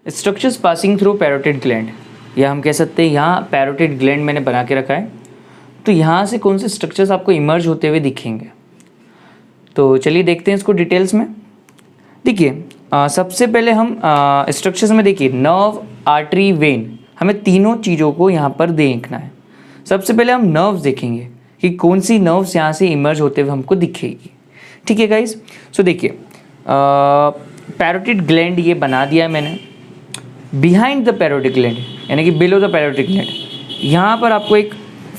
Structures passing through parotid gland, या हम कह सकते हैं यहाँ पैरोटिड ग्लैंड मैंने बना के रखा है। तो यहाँ से कौन से स्ट्रक्चर्स आपको इमर्ज होते हुए दिखेंगे, तो चलिए देखते हैं इसको डिटेल्स में। देखिए सबसे पहले हम स्ट्रक्चर्स में देखिए नर्व, आर्टरी, वेन, हमें तीनों चीज़ों को यहाँ पर देखना है। सबसे पहले हम नर्व्स देखेंगे कि कौन सी नर्व्स यहाँ से इमर्ज होते हुए हमको दिखेगी। ठीक है गाइस, सो देखिए पैरोटिड ग्लैंड ये बना दिया है मैंने। बिहाइंड द पैरोटिड ग्लैंड यानी कि बिलो द पैरोटिड ग्लैंड, यहाँ पर आपको एक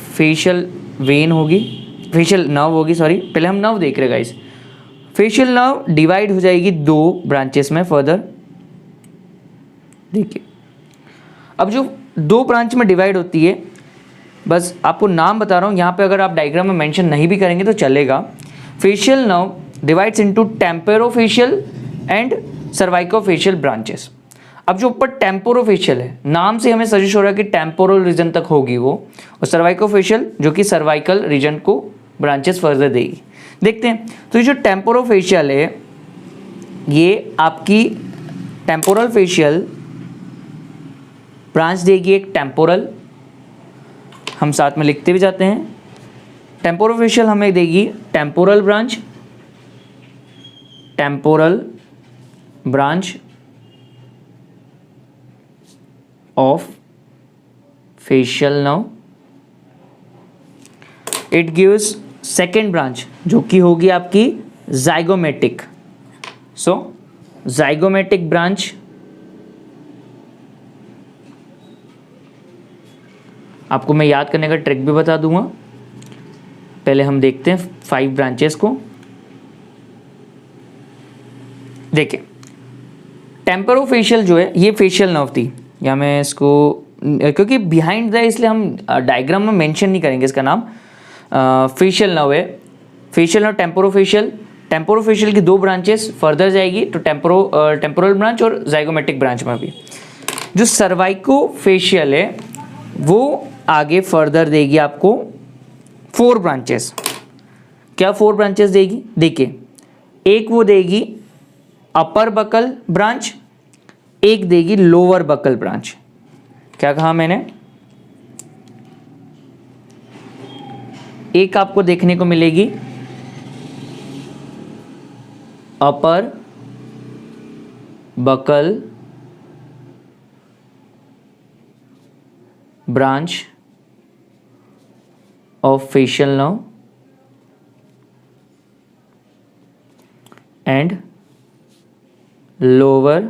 फेशियल वेन होगी, फेशियल नर्व होगी, सॉरी पहले हम नर्व देख रहे गाइस। फेशियल नर्व डिवाइड हो जाएगी दो ब्रांचेस में फर्दर। देखिए अब जो दो ब्रांच में डिवाइड होती है, बस आपको नाम बता रहा हूँ, यहाँ पे अगर आप डायग्राम में मेंशन नहीं भी करेंगे तो चलेगा। Facial nerve divides into temporofacial and cervicofacial branches. अब जो ऊपर टेम्पोरोफेशियल है, नाम से हमें सजेस्ट हो रहा है कि टेम्पोरल रीजन तक होगी वो, और सर्वाइकोफेशियल जो कि सर्वाइकल रीजन को ब्रांचेस फर्दर देगी। देखते हैं, तो ये जो टेम्पोरोफेशियल है ये आपकी टेम्पोरल फेशियल ब्रांच देगी एक टेम्पोरल, हम साथ में लिखते भी जाते हैं। टेम्पोरोफेशियल हमें देगी temporal branch, temporal branch of facial nerve. It gives second branch जो कि होगी आपकी जाइगोमेटिक। सो जाइगोमेटिक ब्रांच आपको मैं याद करने का ट्रिक भी बता दूंगा। पहले हम देखते हैं 5 ब्रांचेस को। देखिए टेम्पोरोफेशियल जो है ये फेशियल नर्व थी, या मैं इसको क्योंकि बिहाइंड द इसलिए हम डायग्राम में मेंशन नहीं करेंगे इसका नाम। फेशियल नर्व है, फेशियल नर्व टेम्पोरोफेशियल, टेम्पोरोफेशियल की 2 ब्रांचेस फर्दर जाएगी तो टेम्पोरल ब्रांच और जाइगोमेटिक ब्रांच में भी। जो सर्वाइकोफेशियल है वो आगे फर्दर देगी आपको 4 ब्रांचेस। क्या 4 ब्रांचेस देगी? देखिए एक वो देगी अपर बकल ब्रांच, एक देगी लोअर बकल ब्रांच। क्या कहा मैंने? एक आपको देखने को मिलेगी upper buccal branch of facial nerve and lower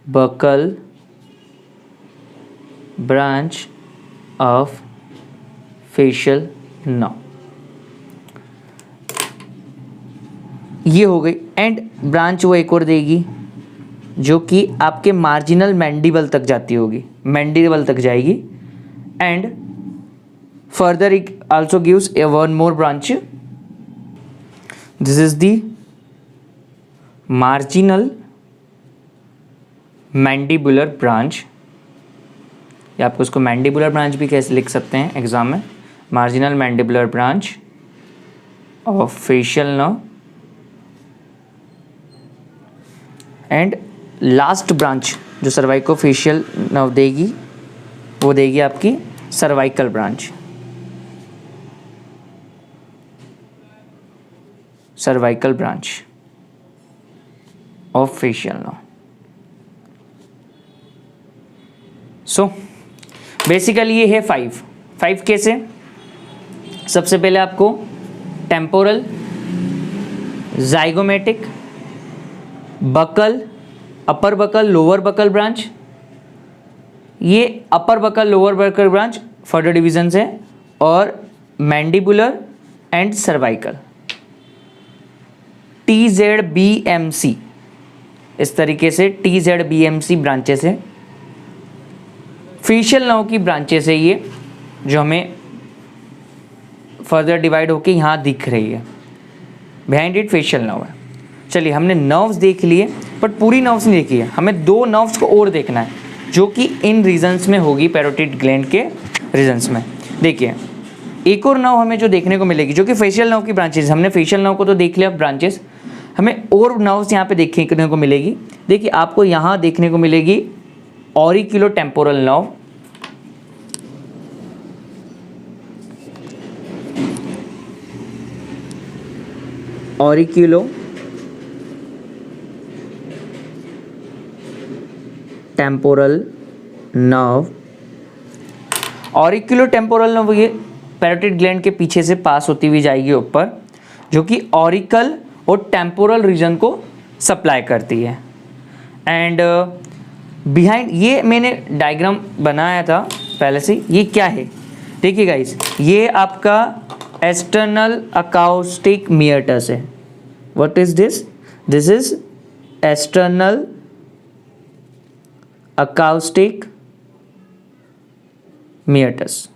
buccal branch of facial nerve. ये हो गई। एंड ब्रांच वो एक और देगी जो कि आपके मार्जिनल मैंडिबल तक जाती होगी, मैंडिबल तक जाएगी। And further it also gives A one more branch, this is the marginal mandibular branch, या आपको इसको मैंडिबुलर ब्रांच भी कैसे लिख सकते हैं एग्जाम में, marginal mandibular branch of facial nerve. And last branch जो सर्वाइकोफेशियल नर्व देगी वो देगी आपकी cervical branch, cervical branch of facial nerve. So basically ये है 5 कैसे? सबसे पहले आपको temporal, zygomatic, buccal, upper buccal, lower buccal branch. ये upper buccal lower buccal branch further division है, और मैंडिबुलर एंड सर्वाइकल, TZBMC, इस तरीके से TZBMC ब्रांचेस है। फेशियल नर्व की ब्रांचेस है ये, जो हमें फर्दर डिवाइड होके यहाँ दिख रही है। बिहाइंड इट फेशियल नर्व है। चलिए हमने नर्व्स देख लिए, बट पूरी नर्व्स नहीं देखी है, हमें 2 नर्व्स को और देखना है जो कि इन रीजन्स में होगी, पैरोटिड ग्लैंड के रीजन्स में। देखिए एक और नर्व हमें जो देखने को मिलेगी जो कि फेशियल नर्व की ब्रांचेस, हमने फेशियल नर्व को तो देख लिया ब्रांचेस, हमें और नर्व्स यहाँ पे देखने को मिलेगी। देखिए आपको यहाँ देखने को मिलेगी auriculo temporal nerve, auriculo temporal nerve. Auriculo temporal nerve ये पैरोटिड ग्लैंड के पीछे से पास होती हुई जाएगी ऊपर, जो कि ऑरिकल और टेम्पोरल रीजन को सप्लाई करती है। एंड बिहाइंड ये मैंने डायग्राम बनाया था पहले से, ये क्या है देखिए गाइस, ये आपका एक्सटर्नल अकाउस्टिक मियटस है। What is this? This is external acoustic मियटस।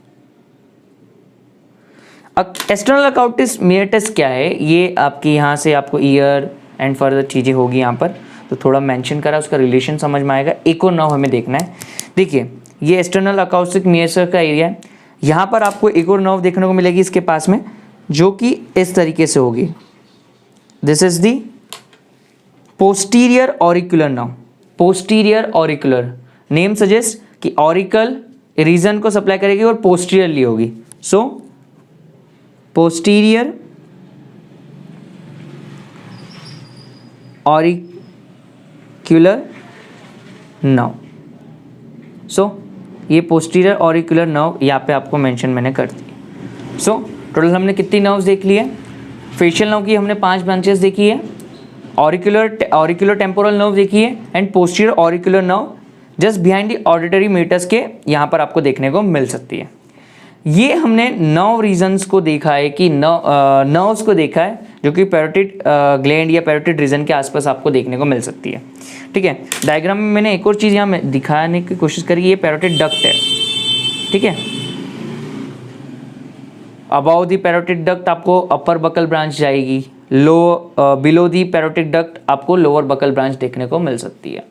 External acoustic मियटस क्या है? ये आपके यहाँ से आपको ईयर एंड फर्दर चीज़ें होगी यहाँ पर, तो थोड़ा मेंशन करा, उसका रिलेशन समझ में आएगा। एक और नर्व हमें देखना है। देखिए ये एक्सटर्नल अकाउस्टिक मियटस का एरिया है। यहाँ पर आपको एक और नर्व देखने को मिलेगी इसके पास में, जो कि इस तरीके से होगी। This is the posterior auricular nerve. Posterior auricular name suggest कि ऑरिकल रीजन को सप्लाई करेगी और पोस्टीरियरली होगी। सो पोस्टीरियर ऑरिक्यूलर नर्व। सो ये पोस्टीरियर ऑरिक्यूलर नर्व यहाँ पे आपको मेंशन मैंने कर दी। सो टोटल हमने कितनी नर्व्स देख ली है? फेशियल नर्व की हमने 5 ब्रांचेस देखी है, ऑरिक्यूलर टेम्पोरल नर्व देखी है, and posterior auricular nerve just behind the auditory meatus के यहाँ पर आपको देखने को मिल सकती है। ये हमने नर्व रीजन्स को देखा है कि नर्व्स को देखा है जो कि पैरोटिड ग्लैंड या पैरोटिड रीजन के आसपास आपको देखने को मिल सकती है। ठीक है, डायग्राम में मैंने एक और चीज़ यहाँ दिखाने की कोशिश करी, ये पैरोटिड डक्ट है। ठीक है, अबाउ दी पैरोटिड डक्ट आपको अपर बकल ब्रांच जाएगी, बिलो दी पैरोटिड डक्ट आपको लोअर बकल ब्रांच देखने को मिल सकती है।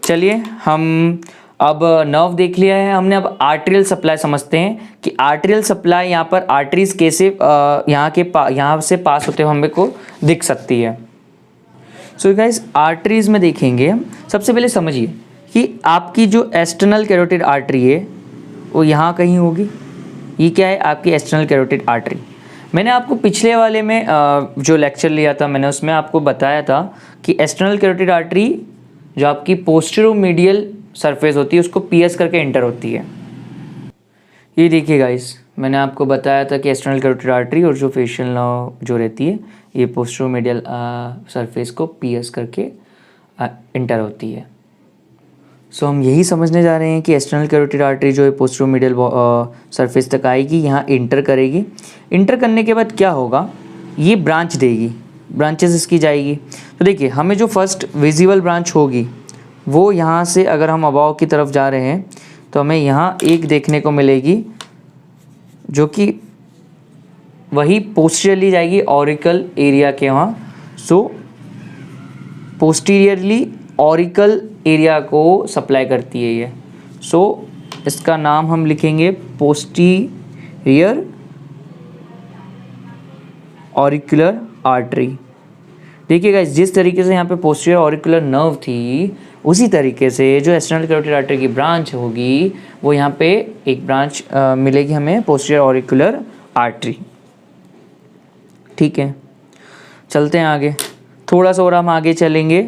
चलिए हम अब नर्व देख लिया है हमने, अब आर्टेरियल सप्लाई समझते हैं कि आर्टेरियल सप्लाई यहाँ पर आर्टरीज कैसे यहाँ से पास होते हुए हमें को दिख सकती है। सो गाइस आर्टरीज में देखेंगे, सबसे पहले समझिए कि आपकी जो एक्सटर्नल कैरोटिड आर्टरी है वो यहाँ कहीं होगी। ये क्या है? आपकी एक्सटर्नल कैरोटिड आर्टरी। मैंने आपको पिछले वाले में जो लेक्चर लिया था मैंने उसमें आपको बताया था कि एक्सटर्नल कैरोटिड आर्टरी जो आपकी पोस्टेरोमीडियल सरफेस होती है उसको पीएस करके एंटर होती है। ये देखिए गाइस, मैंने आपको बताया था कि एक्सटर्नल कैरोटिड आर्टरी और जो फेशियल नर्व जो रहती है ये पोस्टेरोमीडियल सरफेस को पीएस करके एंटर होती है। सो हम यही समझने जा रहे हैं कि एक्सटर्नल कैरोटिड आर्टरी जो है पोस्टेरोमीडियल सरफेस तक आएगी, यहाँ इंटर करेगी। इंटर करने के बाद क्या होगा? ये ब्रांच देगी, ब्रांचेस इसकी जाएगी। तो देखिए हमें जो फर्स्ट विजिबल ब्रांच होगी वो यहाँ से अगर हम अबाव की तरफ जा रहे हैं तो हमें यहाँ एक देखने को मिलेगी जो कि वही पोस्टीरियरली जाएगी ऑरिकल एरिया के वहाँ। सो पोस्टीरियरली ऑरिकल एरिया को सप्लाई करती है ये। सो इसका नाम हम लिखेंगे पोस्टीरियर ऑरिकुलर आर्टरी। देखिए गाइस, जिस तरीके से यहाँ पे पोस्टीरियर ऑरिकुलर नर्व थी उसी तरीके से जो एक्सटर्नल कैरोटिड आर्टरी की ब्रांच होगी वो यहाँ पे एक ब्रांच मिलेगी हमें पोस्टीरियर ऑरिकुलर आर्टरी। ठीक है, चलते हैं आगे। थोड़ा सा और हम आगे चलेंगे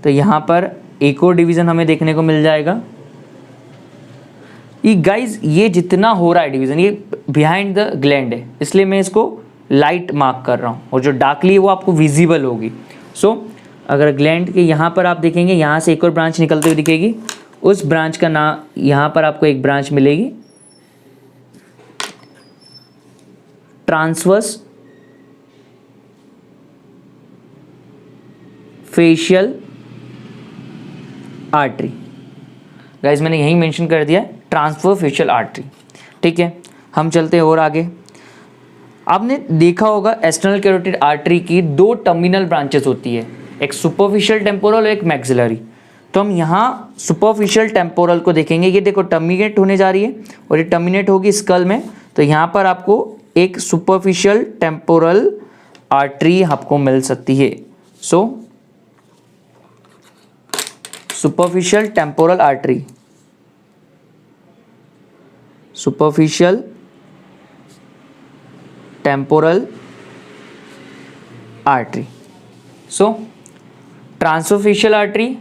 तो यहाँ पर एक और डिवीज़न हमें देखने को मिल जाएगा। ये गाइस ये जितना हो रहा है डिवीज़न ये बिहाइंड द ग्लैंड है, इसलिए मैं इसको लाइट मार्क कर रहा हूँ और जो डार्कली है वो आपको विजिबल होगी। सो अगर ग्लैंड के यहाँ पर आप देखेंगे यहाँ से एक और ब्रांच निकलती हुई दिखेगी, उस ब्रांच का नाम यहाँ पर आपको एक ब्रांच मिलेगी ट्रांसवर्स फेशियल आर्टरी। गाइस मैंने यही मेंशन कर दिया ट्रांसफर फेशियल आर्टरी। ठीक है, हम चलते हैं और आगे। आपने देखा होगा एक्सटर्नल कैरोटिड आर्टरी की 2 टर्मिनल ब्रांचेस होती है, एक सुपरफिशियल टेम्पोरल और एक मैक्सिलरी। तो हम यहाँ सुपरफिशियल टेम्पोरल को देखेंगे, ये देखो टर्मिनेट होने जा रही है और ये टर्मिनेट होगी स्कल में। तो यहाँ पर आपको एक सुपरफिशियल टेम्पोरल आर्टरी आपको मिल सकती है। So superficial temporal artery, superficial temporal artery. So transfacial artery,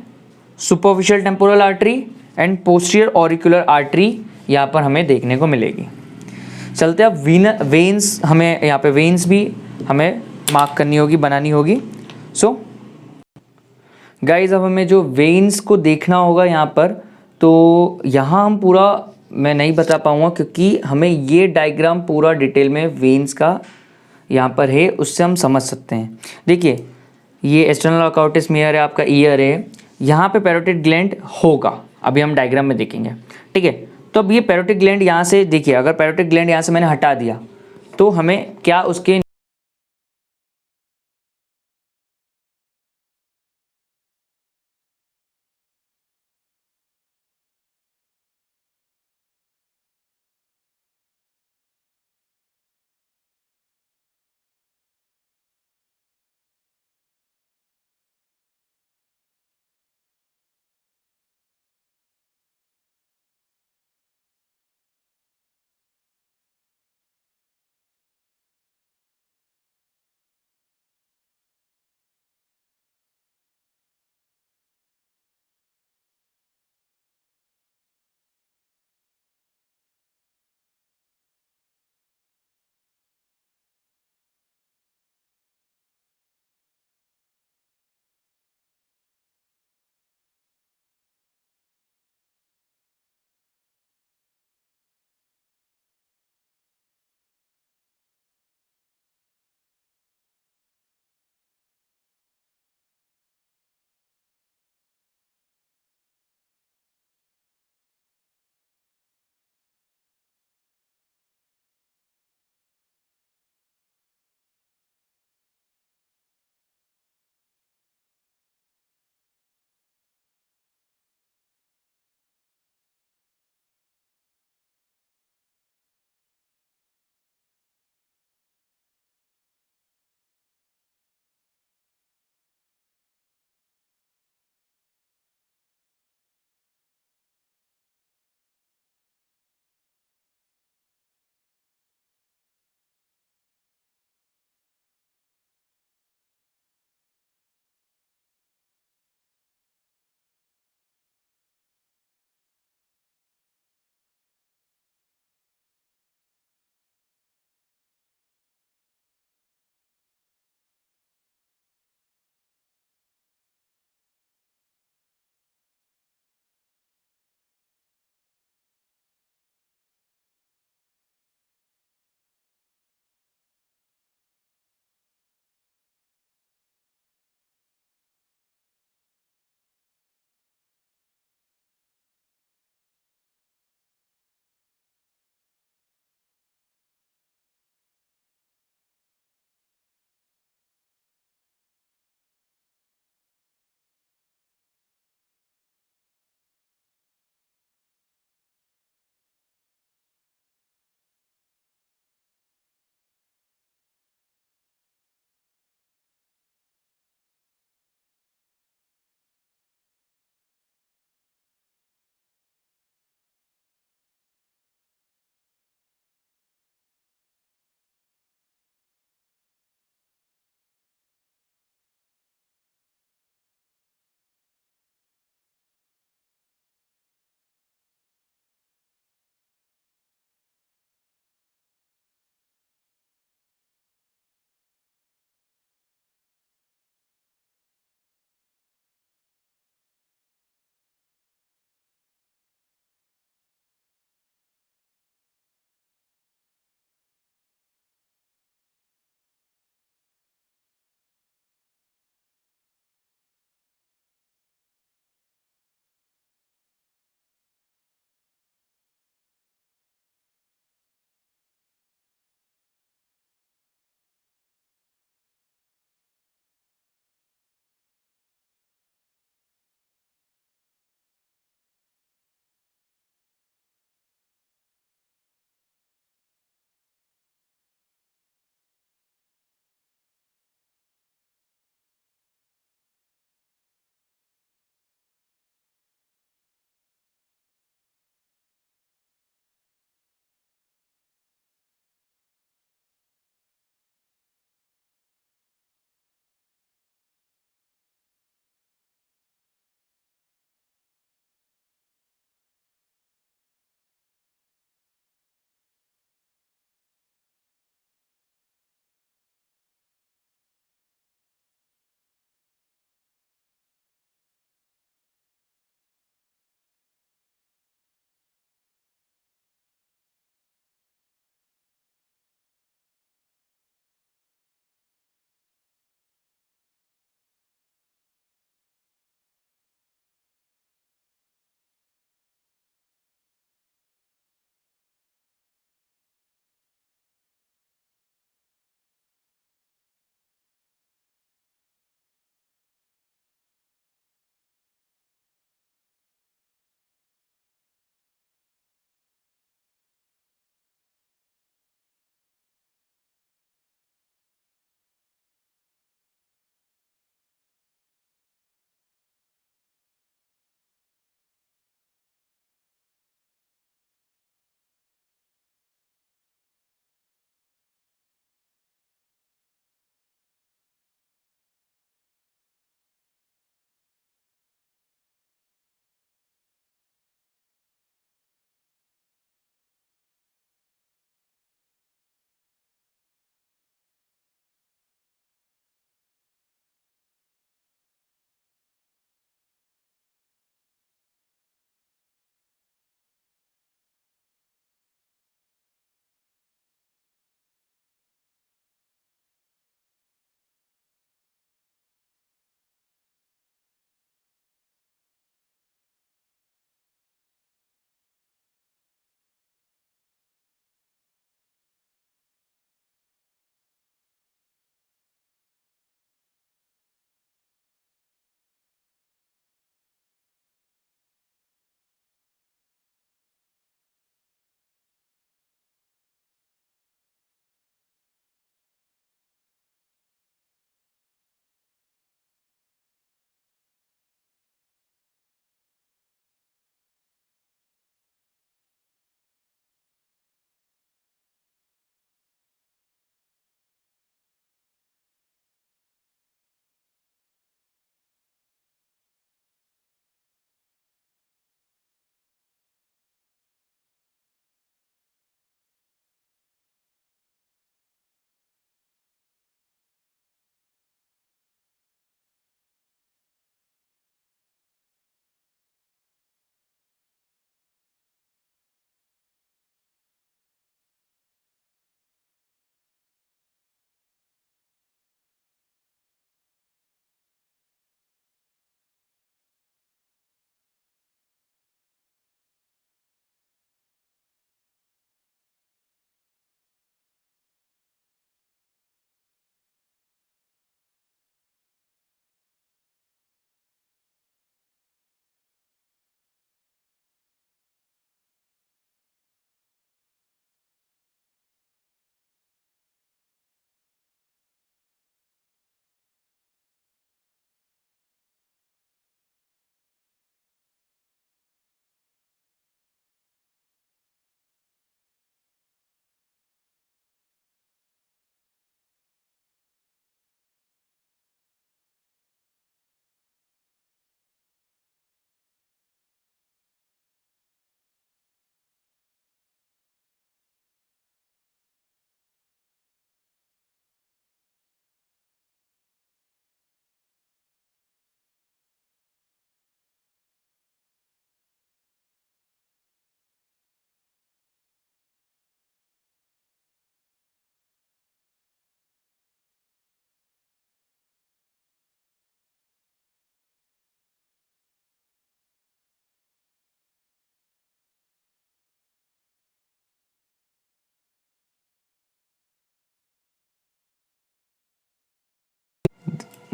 superficial temporal artery and posterior auricular artery यहाँ पर हमें देखने को मिलेगी। चलते अब वेन्स, हमें यहाँ पे वेन्स भी हमें मार्क करनी होगी, बनानी होगी। सो गाइज अब हमें जो वेन्स को देखना होगा यहाँ पर, तो यहाँ हम पूरा मैं नहीं बता पाऊँगा क्योंकि हमें ये डायग्राम पूरा डिटेल में वेन्स का यहाँ पर है, उससे हम समझ सकते हैं। देखिए ये एक्सटर्नल अकॉर्टिस मेयर है, आपका ईयर है, यहाँ पे पैरोटिड ग्लैंड होगा, अभी हम डायग्राम में देखेंगे, ठीक है। तो अब ये पैरोटिड ग्लैंड यहाँ से देखिए, अगर पैरोटिड ग्लैंड यहाँ से मैंने हटा दिया तो हमें क्या उसके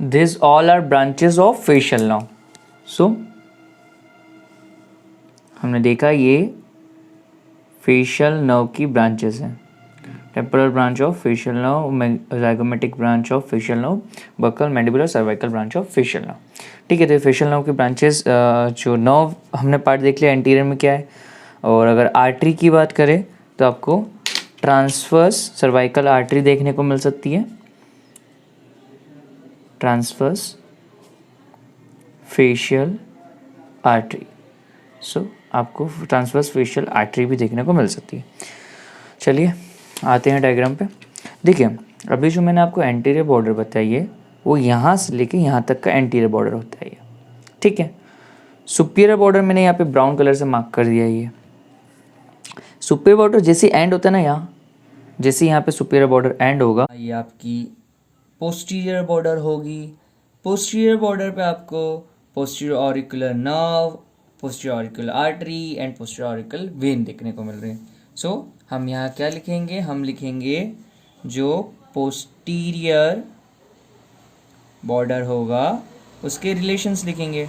this all are branches of facial nerve. So हमने देखा ये फेशियल नर्व की ब्रांचेस हैं. Temporal branch of facial nerve, zygomatic branch of facial nerve, buccal, mandibular, cervical branch of facial nerve. ठीक है, तो फेशियल नर्व की ब्रांचेस, जो नर्व हमने पार्ट देख लिया एंटीरियर में क्या है. और अगर आर्टरी की बात करें तो आपको ट्रांसवर्स सर्वाइकल आर्टरी देखने को मिल सकती है, ट्रांसवर्स फेशियल आर्टरी. सो आपको ट्रांसवर्स फेशियल आर्टरी भी देखने को मिल सकती है. चलिए आते हैं डायग्राम पे. देखिए अभी जो मैंने आपको एंटीरियर बॉर्डर बताई है वो यहाँ से लेके यहाँ तक का एंटीरियर बॉर्डर होता है ये. ठीक है, सुपीरियर बॉर्डर मैंने यहाँ पे ब्राउन कलर से मार्क कर दिया है. ये सुपीरियर बॉर्डर जैसे एंड होता है ना, यहाँ जैसे यहाँ पे सुपीरियर बॉर्डर एंड होगा, ये आपकी पोस्टीरियर बॉर्डर होगी. पोस्टीरियर बॉर्डर पे आपको posterior auricular nerve, posterior auricular artery and posterior auricular when देखने को मिल रहे हैं. सो हम यहाँ क्या लिखेंगे, हम लिखेंगे जो पोस्टीरियर बॉर्डर होगा उसके रिलेशंस लिखेंगे.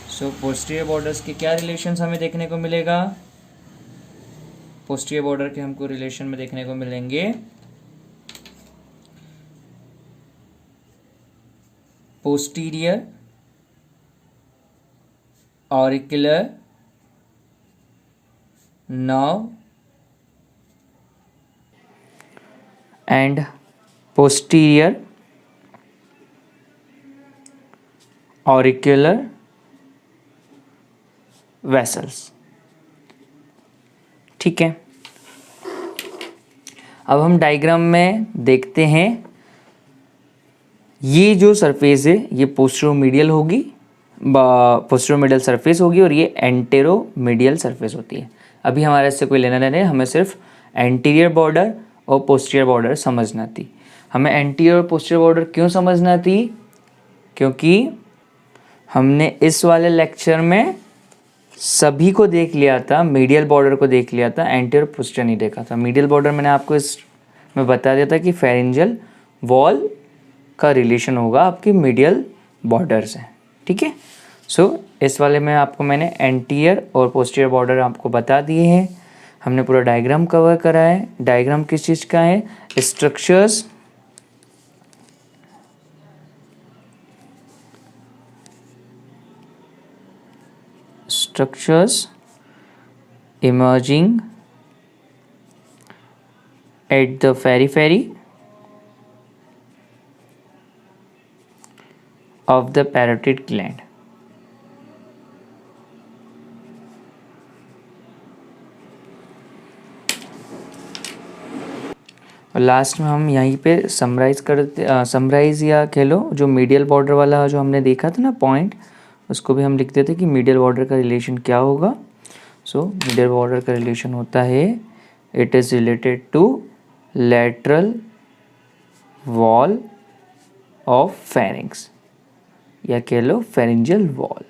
सो पोस्टीरियर बॉर्डर्स के क्या रिलेशंस हमें देखने को मिलेगा, पोस्टीरियर बॉर्डर के हमको रिलेशन में देखने को मिलेंगे posterior auricular nerve and posterior auricular vessels. ठीक है, अब हम डायग्राम में देखते हैं. ये जो सरफेस है ये पोस्टेरोमीडियल होगी, पोस्टेरोमीडियल सरफेस होगी, और ये एंटेरोमीडियल सरफेस होती है. अभी हमारे इससे कोई लेना देना है, हमें सिर्फ एंटीरियर बॉर्डर और पोस्टीरियर बॉर्डर समझना थी. हमें एंटीरियर और पोस्टीरियर बॉर्डर क्यों समझना थी, क्योंकि हमने इस वाले लेक्चर में सभी को देख लिया था, मीडियल बॉर्डर को देख लिया था, एंटीरियर पोस्टीरियर नहीं देखा था. मीडियल बॉर्डर मैंने आपको इस में बता दिया था कि फेरेंजियल वॉल का रिलेशन होगा आपकी मीडियल बॉर्डर से. ठीक है, सो इस वाले में आपको मैंने एंटीरियर और पोस्टीरियर बॉर्डर आपको बता दिए हैं. हमने पूरा डायग्राम कवर करा है. डायग्राम किस चीज़ का है, structures emerging at the periphery of the parotid gland. और लास्ट में हम यहीं पे समराइज या कह लो जो मीडियल बॉर्डर वाला जो हमने देखा था ना पॉइंट, उसको भी हम लिख देते कि मीडियल बॉर्डर का रिलेशन क्या होगा. सो मीडियल बॉर्डर का रिलेशन होता है, it is related to lateral wall of pharynx, या कह लो फेरिंजियल वॉल.